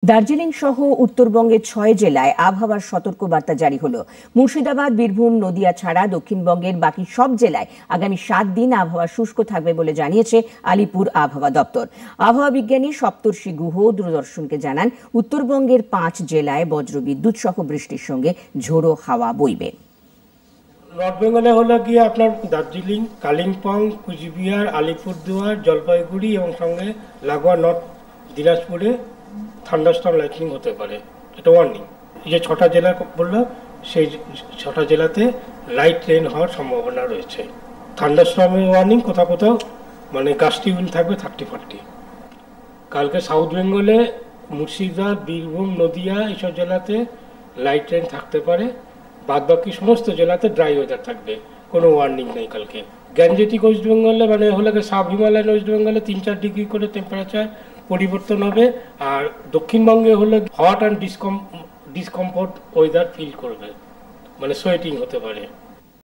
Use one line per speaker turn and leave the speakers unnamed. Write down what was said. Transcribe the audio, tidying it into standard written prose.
দার্জিলিং সহ উত্তরবঙ্গের ৬ জেলায় আবহাওয়ার সতর্কবার্তা জারি হলো। মুর্শিদাবাদ, বীরভূম, নদিয়া ছাড়া দক্ষিণবঙ্গের বাকি সব জেলায় আগামী ৭ দিন আবহাওয়া শুষ্ক থাকবে বলে জানিয়েছে আলিপুর আবহাওয়া দপ্তর। আবহাওয়া বিজ্ঞানী সপ্তর্ষি গুহ দূরদর্শনকে জানান, উত্তরবঙ্গের ৫ জেলায় বজ্রবিদ্যুৎ সহ বৃষ্টির সঙ্গে ঝোড়ো হাওয়া বইবে।
নর্থ বেঙ্গলে হলো গিয়ে আপনার দার্জিলিং, কালিম্পং, কুচবিহার, আলিপুরদুয়ার, জলপাইগুড়ি এবং সঙ্গে লাগোয়া নর্থ দিনাজপুরে থান্ডারস্টর্ম লাইটনিং হতে পারে। এটা ওয়ার্নিং। এই যে ৬টা জেলা বললাম, সেই ৬টা জেলাতে লাইট রেন হওয়ার সম্ভাবনা রয়েছে। থান্ডারস্টর্মের ওয়ার্নিং কোথাও কোথাও মানে গাস্টি উইন্ড থাকবে 30-40। কালকে সাউথ বেঙ্গলে মুর্শিদাবাদ, বীরভূম, নদিয়া এইসব জেলাতে লাইট রেন থাকতে পারে। বাদবাকি সমস্ত জেলাতে ড্রাই ওয়েদার থাকবে, কোনো ওয়ার্নিং নেই কালকে। গ্যাঞ্জেটিক ওয়েস্ট বেঙ্গলে মানে হলে সাব হিমালয়ান ওয়েস্ট বেঙ্গলে ৩-৪ ডিগ্রি করে টেম্পারেচার পরিবর্তন হবে। আর দক্ষিণবঙ্গে হলে hot and discomfort weather feel করবে, মানে সোয়েটিং হতে পারে।